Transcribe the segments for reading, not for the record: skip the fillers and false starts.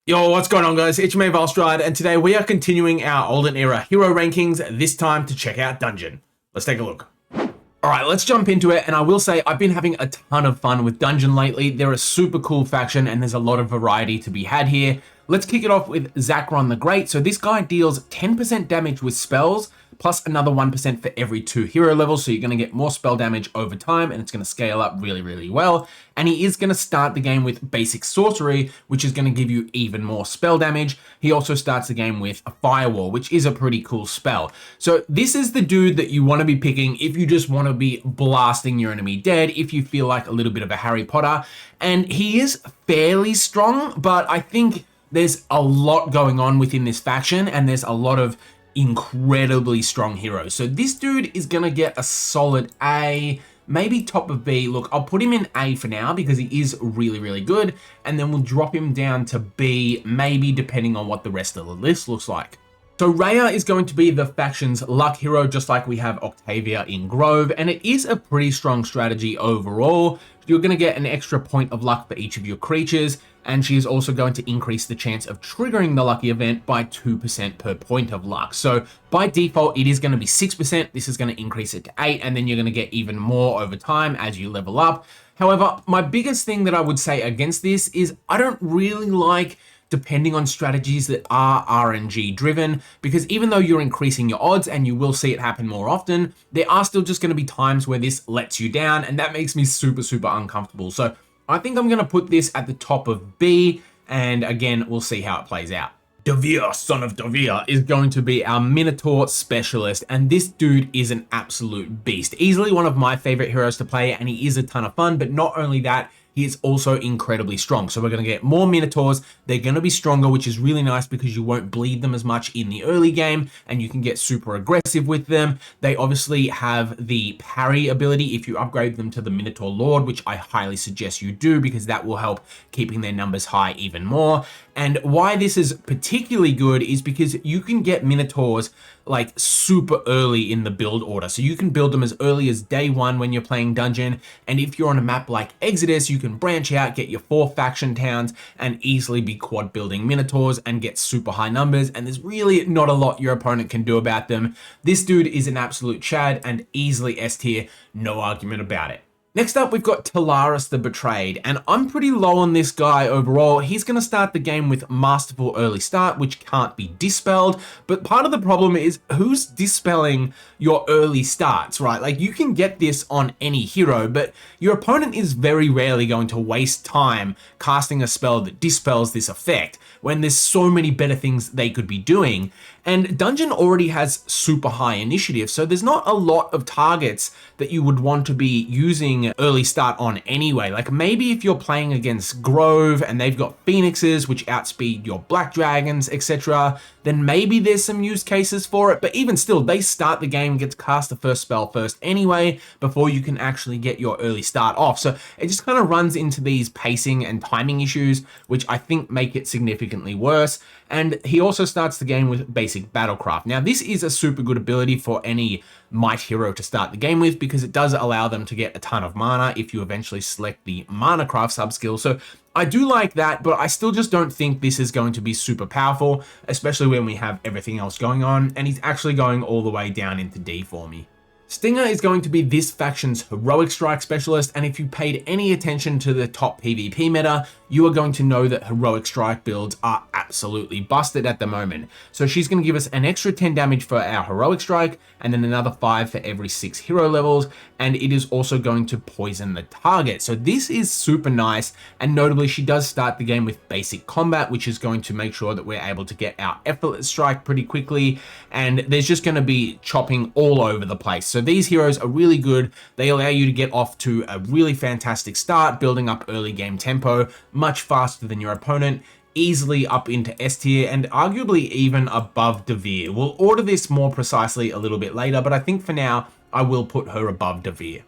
Yo, what's going on guys? It's me, Valstride, and today we are continuing our Olden Era hero rankings, this time to check out Dungeon. Let's take a look. Alright, let's jump into it, and I will say I've been having a ton of fun with Dungeon lately. They're a super cool faction, and there's a lot of variety to be had here. Let's kick it off with Zakron The Great. So this guy deals 10% damage with spells, plus another 1% for every 2 hero levels, so you're going to get more spell damage over time, and it's going to scale up really, really well. And he is going to start the game with basic sorcery, which is going to give you even more spell damage. He also starts the game with a firewall, which is a pretty cool spell. So this is the dude that you want to be picking if you just want to be blasting your enemy dead, if you feel like a little bit of a Harry Potter. And he is fairly strong, but I think there's a lot going on within this faction, and there's a lot of incredibly strong heroes. So this dude is gonna get a solid A, maybe top of B. Look, I'll put him in A for now because he is really, really good, and then we'll drop him down to B, maybe depending on what the rest of the list looks like. So Rhea is going to be the faction's luck hero, just like we have Octavia in Grove, and it is a pretty strong strategy overall. You're going to get an extra point of luck for each of your creatures, and she is also going to increase the chance of triggering the lucky event by 2% per point of luck. So by default, it is going to be 6%. This is going to increase it to 8, and then you're going to get even more over time as you level up. However, my biggest thing that I would say against this is I don't really like depending on strategies that are RNG driven, because even though you're increasing your odds and you will see it happen more often, there are still just going to be times where this lets you down, and that makes me super, super uncomfortable. So I think I'm going to put this at the top of B, and again, we'll see how it plays out. Devir, son of Devir, is going to be our Minotaur specialist, and this dude is an absolute beast. Easily one of my favorite heroes to play, and he is a ton of fun, but not only that, he is also incredibly strong. So we're going to get more Minotaurs. They're going to be stronger, which is really nice because you won't bleed them as much in the early game, and you can get super aggressive with them. They obviously have the parry ability if you upgrade them to the Minotaur Lord, which I highly suggest you do because that will help keeping their numbers high even more. And why this is particularly good is because you can get Minotaurs like super early in the build order. So you can build them as early as day 1 when you're playing Dungeon. And if you're on a map like Exodus, you can branch out, get your 4 faction towns, and easily be quad building Minotaurs and get super high numbers. And there's really not a lot your opponent can do about them. This dude is an absolute Chad and easily S tier, no argument about it. Next up, we've got Tellaris the Betrayed, and I'm pretty low on this guy overall. He's going to start the game with Masterful Early Start, which can't be dispelled, but part of the problem is who's dispelling your early starts, right? Like, you can get this on any hero, but your opponent is very rarely going to waste time casting a spell that dispels this effect when there's so many better things they could be doing. And Dungeon already has super high initiative, so there's not a lot of targets that you would want to be using early start on anyway. Like maybe if you're playing against Grove and they've got Phoenixes which outspeed your Black Dragons, etc., then maybe there's some use cases for it. But even still, they start the game and get to cast the first spell first anyway before you can actually get your early start off. So it just kind of runs into these pacing and timing issues, which I think make it significantly worse. And he also starts the game with basic battlecraft. Now, this is a super good ability for any might hero to start the game with because it does allow them to get a ton of mana if you eventually select the mana craft subskill. So I do like that, but I still just don't think this is going to be super powerful, especially when we have everything else going on, and he's actually going all the way down into D for me. Stinger is going to be this faction's heroic strike specialist, and if you paid any attention to the top PvP meta, you are going to know that heroic strike builds are absolutely busted at the moment. So she's going to give us an extra 10 damage for our heroic strike, and then another 5 for every 6 hero levels, and it is also going to poison the target. So this is super nice, and notably she does start the game with basic combat, which is going to make sure that we're able to get our effortless strike pretty quickly, and there's just going to be chopping all over the place. So these heroes are really good. They allow you to get off to a really fantastic start, building up early game tempo much faster than your opponent, easily up into S tier and arguably even above Devir. We'll order this more precisely a little bit later, but I think for now, I will put her above Devir.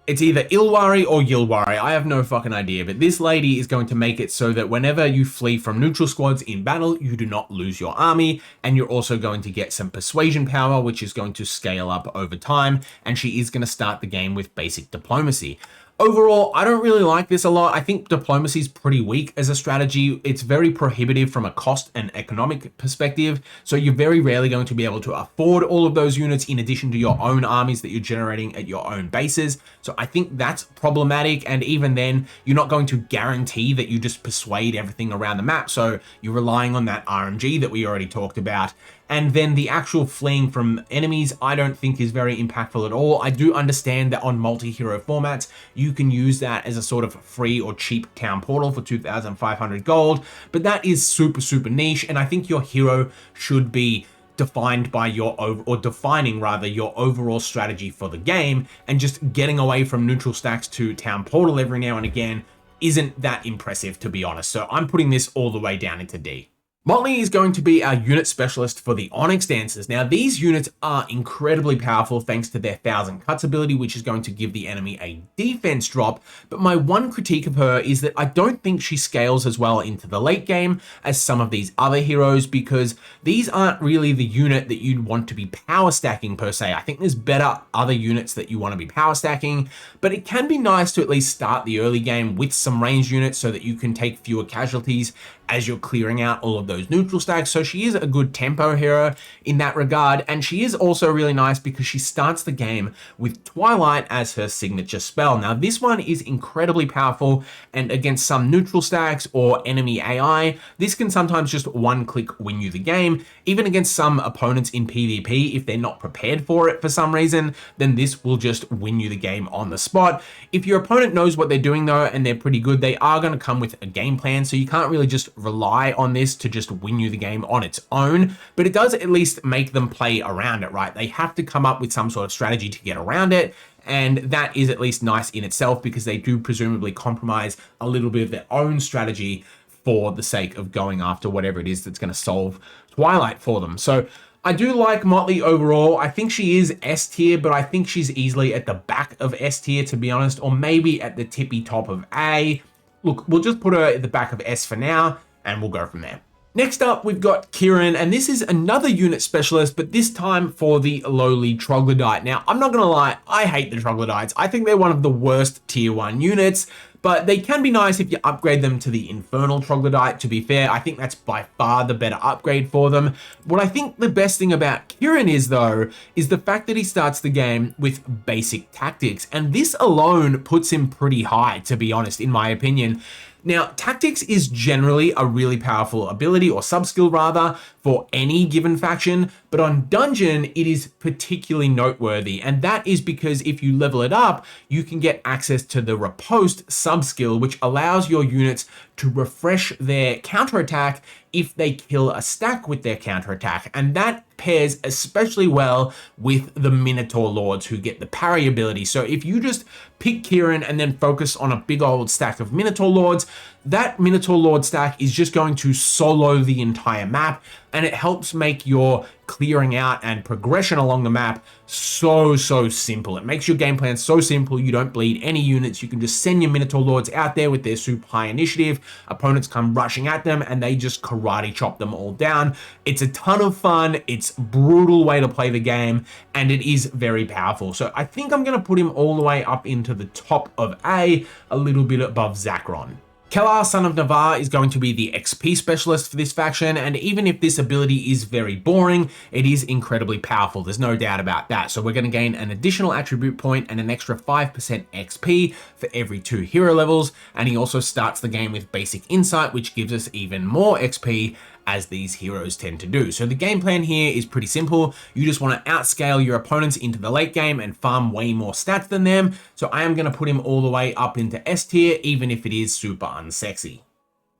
It's either Ylwari or Ylwari, I have no fucking idea, but this lady is going to make it so that whenever you flee from neutral squads in battle, you do not lose your army, and you're also going to get some persuasion power, which is going to scale up over time, and she is going to start the game with basic diplomacy. Overall, I don't really like this a lot. I think diplomacy is pretty weak as a strategy. It's very prohibitive from a cost and economic perspective. So you're very rarely going to be able to afford all of those units in addition to your own armies that you're generating at your own bases. So I think that's problematic. And even then, you're not going to guarantee that you just persuade everything around the map. So you're relying on that RNG that we already talked about. And then the actual fleeing from enemies, I don't think is very impactful at all. I do understand that on multi-hero formats, you can use that as a sort of free or cheap town portal for 2,500 gold, but that is super, super niche. And I think your hero should be defined by defining your overall strategy for the game, and just getting away from neutral stacks to town portal every now and again isn't that impressive, to be honest. So I'm putting this all the way down into D. Motley is going to be our unit specialist for the Onyx Dancers. Now, these units are incredibly powerful thanks to their 1,000 cuts ability, which is going to give the enemy a defense drop. But my one critique of her is that I don't think she scales as well into the late game as some of these other heroes, because these aren't really the unit that you'd want to be power stacking per se. I think there's better other units that you want to be power stacking, but it can be nice to at least start the early game with some ranged units so that you can take fewer casualties as you're clearing out all of those neutral stacks. So she is a good tempo hero in that regard. And she is also really nice because she starts the game with Twilight as her signature spell. Now, this one is incredibly powerful, and against some neutral stacks or enemy AI, this can sometimes just one click win you the game. Even against some opponents in PvP, if they're not prepared for it for some reason, then this will just win you the game on the spot. If your opponent knows what they're doing though, and they're pretty good, they are going to come with a game plan. So you can't really just rely on this to just win you the game on its own, but it does at least make them play around it, right? They have to come up with some sort of strategy to get around it, and that is at least nice in itself because they do presumably compromise a little bit of their own strategy for the sake of going after whatever it is that's going to solve Twilight for them. So I do like Motley overall. I think she is S tier, but I think she's easily at the back of S tier, to be honest, or maybe at the tippy top of A. Look, we'll just put her at the back of S for now, and we'll go from there. Next up, we've got Kieran, and this is another unit specialist, but this time for the lowly troglodyte. Now, I'm not going to lie, I hate the troglodytes. I think they're one of the worst tier 1 units, but they can be nice if you upgrade them to the infernal troglodyte. To be fair, I think that's by far the better upgrade for them. What I think the best thing about Kieran is, though, is the fact that he starts the game with basic tactics, and this alone puts him pretty high, to be honest, in my opinion. Now, tactics is generally a really powerful ability, or sub-skill rather, for any given faction, but on Dungeon, it is particularly noteworthy, and that is because if you level it up, you can get access to the Riposte sub-skill, which allows your units to refresh their counterattack if they kill a stack with their counterattack, and that pairs especially well with the Minotaur Lords who get the parry ability. So if you just pick Kieran and then focus on a big old stack of Minotaur Lords, that Minotaur Lord stack is just going to solo the entire map, and it helps make your clearing out and progression along the map so simple. It makes your game plan so simple, you don't bleed any units. You can just send your Minotaur Lords out there with their super high initiative. Opponents come rushing at them and they just karate chop them all down. It's a ton of fun. It's a brutal way to play the game, and it is very powerful. So I think I'm going to put him all the way up into the top of A, a little bit above Zakron. Kellar, son of Navarr, is going to be the XP specialist for this faction, and even if this ability is very boring, it is incredibly powerful. There's no doubt about that. So we're going to gain an additional attribute point and an extra 5% XP for every 2 hero levels, and he also starts the game with basic insight, which gives us even more XP, as these heroes tend to do. So the game plan here is pretty simple. You just want to outscale your opponents into the late game and farm way more stats than them. So I am going to put him all the way up into S tier, even if it is super unsexy.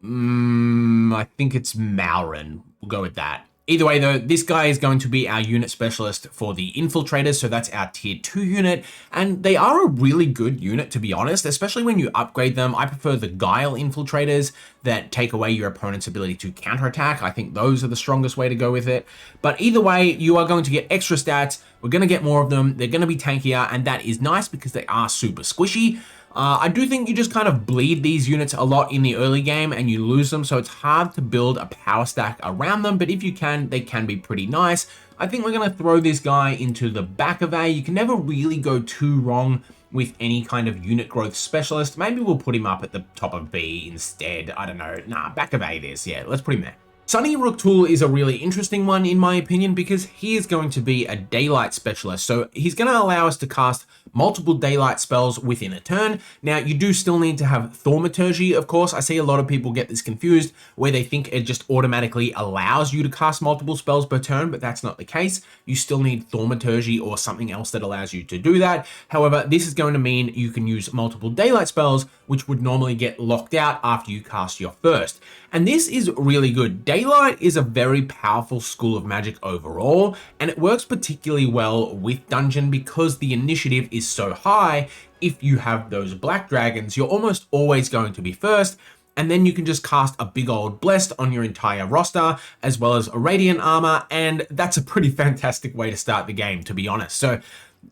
I think it's Mouaren. We'll go with that. Either way though, this guy is going to be our unit specialist for the infiltrators, so that's our tier 2 unit, and they are a really good unit, to be honest, especially when you upgrade them. I prefer the Guile infiltrators that take away your opponent's ability to counterattack. I think those are the strongest way to go with it. But either way, you are going to get extra stats. We're going to get more of them. They're going to be tankier, and that is nice because they are super squishy. I do think you just kind of bleed these units a lot in the early game and you lose them, so it's hard to build a power stack around them, but if you can, they can be pretty nice. I think we're going to throw this guy into the back of A. You can never really go too wrong with any kind of unit growth specialist. Maybe we'll put him up at the top of B instead. I don't know. Nah, back of A it is. Yeah, let's put him there. Sunny Rauktol is a really interesting one in my opinion because he is going to be a daylight specialist. So he's going to allow us to cast multiple daylight spells within a turn. Now you do still need to have thaumaturgy, of course. I see a lot of people get this confused where they think it just automatically allows you to cast multiple spells per turn, but that's not the case. You still need thaumaturgy or something else that allows you to do that. However, this is going to mean you can use multiple daylight spells, which would normally get locked out after you cast your first. And this is really good. Daylight is a very powerful school of magic overall, and it works particularly well with Dungeon because the initiative is so high. If you have those black dragons, you're almost always going to be first, and then you can just cast a big old Blessed on your entire roster, as well as a Radiant Armor, and that's a pretty fantastic way to start the game, to be honest. So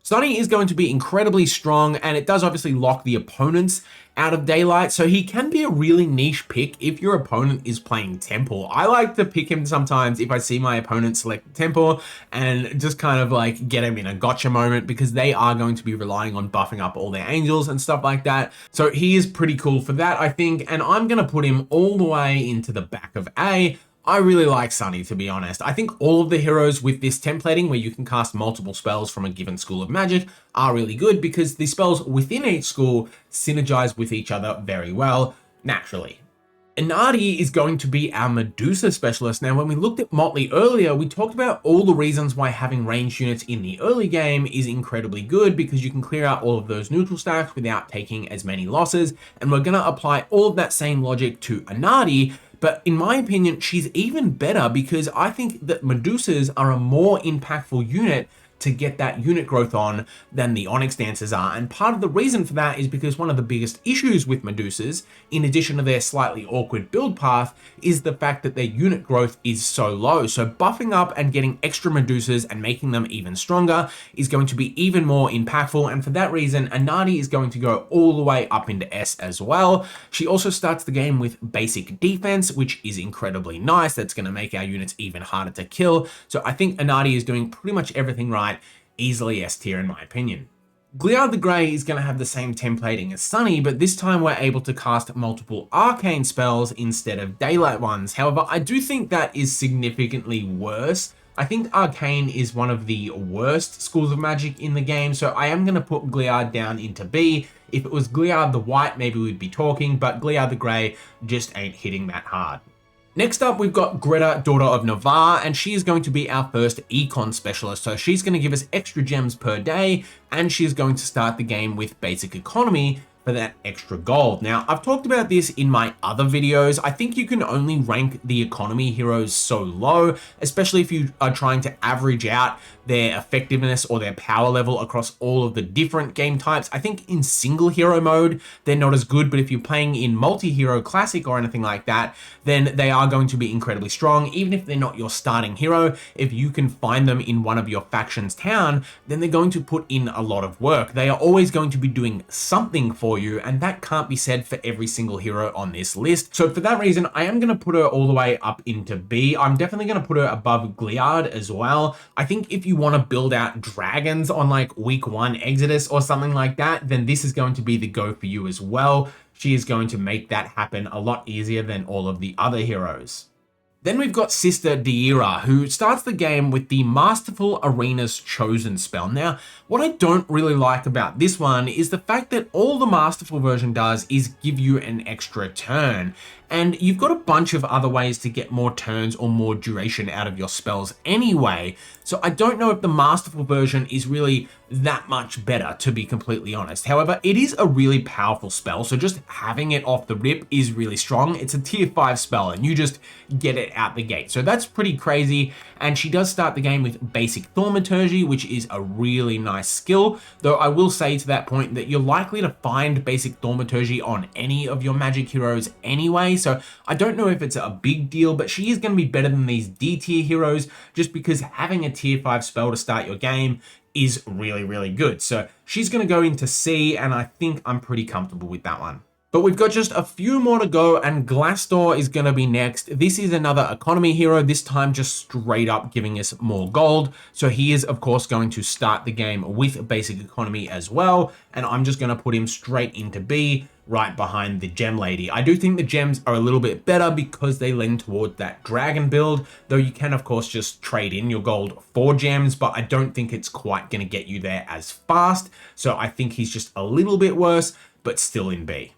Sunny is going to be incredibly strong, and it does obviously lock the opponents out of daylight, so he can be a really niche pick if your opponent is playing Temple. I like to pick him sometimes if I see my opponent select Temple and just kind of like get him in a gotcha moment because they are going to be relying on buffing up all their angels and stuff like that. So he is pretty cool for that, I think, and I'm going to put him all the way into the back of A. I really like Sunny, to be honest. I think all of the heroes with this templating where you can cast multiple spells from a given school of magic are really good because the spells within each school synergize with each other very well, naturally. Enatee is going to be our Medusa specialist. Now, when we looked at Motley earlier, we talked about all the reasons why having ranged units in the early game is incredibly good because you can clear out all of those neutral stacks without taking as many losses. And we're going to apply all of that same logic to Enatee. But in my opinion, she's even better because I think that Medusas are a more impactful unit to get that unit growth on than the Onyx Dancers are. And part of the reason for that is because one of the biggest issues with Medusas, in addition to their slightly awkward build path, is the fact that their unit growth is so low. So buffing up and getting extra Medusas and making them even stronger is going to be even more impactful. And for that reason, Enatee is going to go all the way up into S as well. She also starts the game with basic defense, which is incredibly nice. That's going to make our units even harder to kill. So I think Enatee is doing pretty much everything right. Easily S tier in my opinion. Gleard the Grey is going to have the same templating as Sunny, but this time we're able to cast multiple arcane spells instead of daylight ones. However, I do think that is significantly worse. I think arcane is one of the worst schools of magic in the game, so I am going to put Gleard down into B. If it was Gleard the White, maybe we'd be talking, but Gleard the Grey just ain't hitting that hard. Next up, we've got Greta, daughter of Navarr, and she is going to be our first econ specialist. So she's going to give us extra gems per day, and she's going to start the game with basic economy for that extra gold. Now, I've talked about this in my other videos. I think you can only rank the economy heroes so low, especially if you are trying to average out their effectiveness or their power level across all of the different game types. I think in single hero mode, they're not as good, but if you're playing in multi-hero classic or anything like that, then they are going to be incredibly strong. Even if they're not your starting hero, if you can find them in one of your faction's town, then they're going to put in a lot of work. They are always going to be doing something for you, and that can't be said for every single hero on this list. So for that reason, I am going to put her all the way up into B. I'm definitely going to put her above Gleard as well. I think if you want to build out dragons on like week 1 Exodus or something like that, then this is going to be the go for you as well. She is going to make that happen a lot easier than all of the other heroes. Then we've got Sister Deira, who starts the game with the Masterful Arena's Chosen spell. Now, what I don't really like about this one is the fact that all the Masterful version does is give you an extra turn. And you've got a bunch of other ways to get more turns or more duration out of your spells anyway. So I don't know if the Masterful version is really that much better, to be completely honest. However, it is a really powerful spell, so just having it off the rip is really strong. It's a tier 5 spell and you just get it out the gate. So that's pretty crazy. And she does start the game with basic thaumaturgy, which is a really nice skill. Though I will say to that point that you're likely to find basic thaumaturgy on any of your magic heroes anyway. So I don't know if it's a big deal, but she is going to be better than these D tier heroes just because having a tier 5 spell to start your game is really, really good. So she's going to go into C, and I think I'm pretty comfortable with that one. But we've got just a few more to go, and Glastor is going to be next. This is another economy hero, this time just straight up giving us more gold. So he is, of course, going to start the game with basic economy as well, and I'm just going to put him straight into B, right behind the gem lady. I do think the gems are a little bit better because they lend toward that dragon build, though you can, of course, just trade in your gold for gems, but I don't think it's quite going to get you there as fast. So I think he's just a little bit worse, but still in B.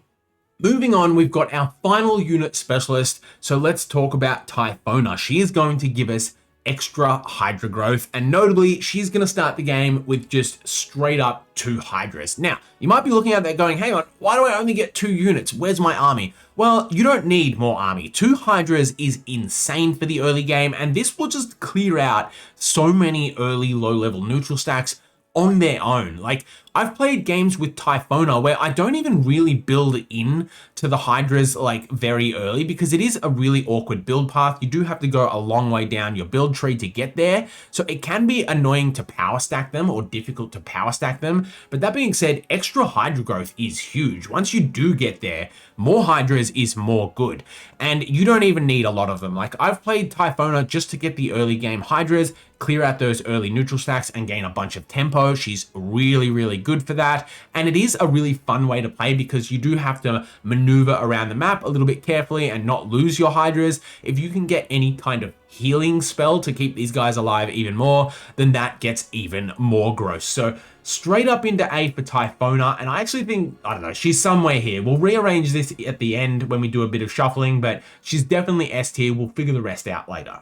Moving on, we've got our final unit specialist. So let's talk about Typhona. She is going to give us extra Hydra growth, and notably, she's going to start the game with just straight up 2 Hydras. Now, you might be looking at that going, hang on, why do I only get 2 units? Where's my army? Well, you don't need more army. 2 Hydras is insane for the early game, and this will just clear out so many early low-level neutral stacks on their own. Like, I've played games with Typhona where I don't even really build in to the Hydras like very early because it is a really awkward build path. You do have to go a long way down your build tree to get there. So it can be annoying to power stack them or difficult to power stack them. But that being said, extra Hydra growth is huge. Once you do get there, more Hydras is more good. And you don't even need a lot of them. Like, I've played Typhona just to get the early game Hydras, clear out those early neutral stacks and gain a bunch of tempo. She's really good for that, and it is a really fun way to play because you do have to maneuver around the map a little bit carefully and not lose your Hydras. If you can get any kind of healing spell to keep these guys alive even more, then that gets even more gross. So straight up into A for Typhona, and I actually think, I don't know, she's somewhere here. We'll rearrange this at the end when we do a bit of shuffling, but she's definitely S tier. We'll figure the rest out later.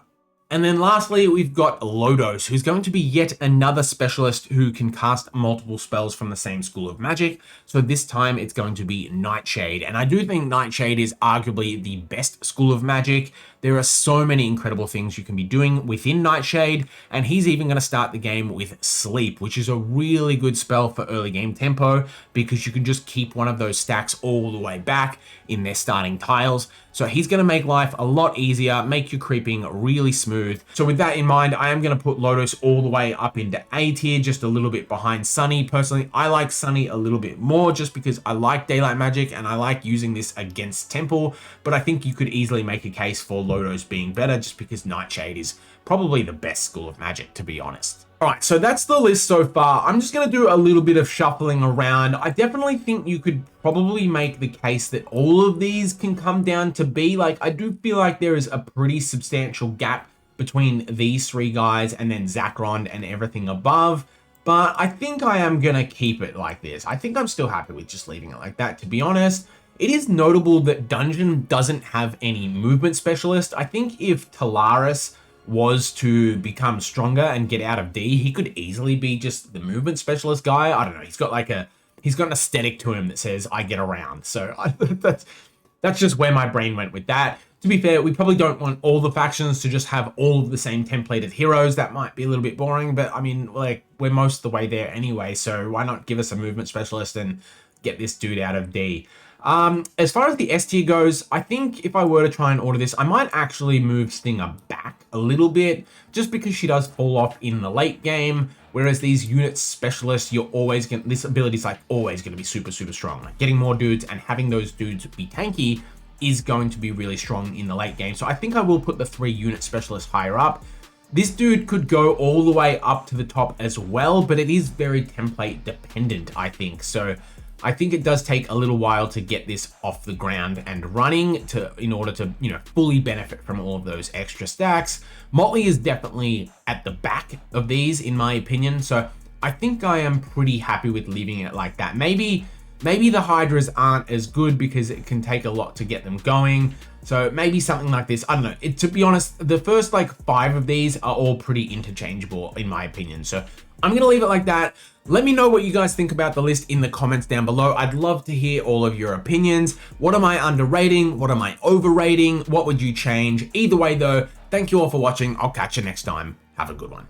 And then lastly, we've got Lodos, who's going to be yet another specialist who can cast multiple spells from the same school of magic. So this time it's going to be Nightshade. And I do think Nightshade is arguably the best school of magic. There are so many incredible things you can be doing within Nightshade, and he's even going to start the game with Sleep, which is a really good spell for early game tempo because you can just keep one of those stacks all the way back in their starting tiles. So he's going to make life a lot easier, make your creeping really smooth. So with that in mind, I am going to put Lodos all the way up into A tier, just a little bit behind Sunny. Personally, I like Sunny a little bit more just because I like daylight magic and I like using this against Temple, but I think you could easily make a case for Lodos being better just because Nightshade is probably the best school of magic, to be honest. All right, so that's the list so far. I'm just going to do a little bit of shuffling around. I definitely think you could probably make the case that all of these can come down to B. Like, I do feel like there is a pretty substantial gap between these 3 guys and then Zakron and everything above. But I think I am going to keep it like this. I think I'm still happy with just leaving it like that, to be honest. It is notable that Dungeon doesn't have any movement specialist. I think if Tellaris was to become stronger and get out of D, he could easily be just the movement specialist guy. I don't know. He's got an aesthetic to him that says, I get around. So that's just where my brain went with that. To be fair, we probably don't want all the factions to just have all of the same templated heroes. That might be a little bit boring, but I mean, like, we're most of the way there anyway. So why not give us a movement specialist and get this dude out of D? As far as the S tier goes, I think if I were to try and order this, I might actually move Stinger back a little bit just because she does fall off in the late game. Whereas these unit specialists, this ability is like always going to be super strong. Like getting more dudes and having those dudes be tanky is going to be really strong in the late game. So I think I will put the 3 unit specialists higher up. This dude could go all the way up to the top as well, but it is very template dependent, I think. So I think it does take a little while to get this off the ground and running in order to, fully benefit from all of those extra stacks. Motley is definitely at the back of these, in my opinion. So I think I am pretty happy with leaving it like that. Maybe the Hydras aren't as good because it can take a lot to get them going. So maybe something like this. I don't know. To be honest, the first 5 of these are all pretty interchangeable in my opinion. So I'm going to leave it like that. Let me know what you guys think about the list in the comments down below. I'd love to hear all of your opinions. What am I underrating? What am I overrating? What would you change? Either way though, thank you all for watching. I'll catch you next time. Have a good one.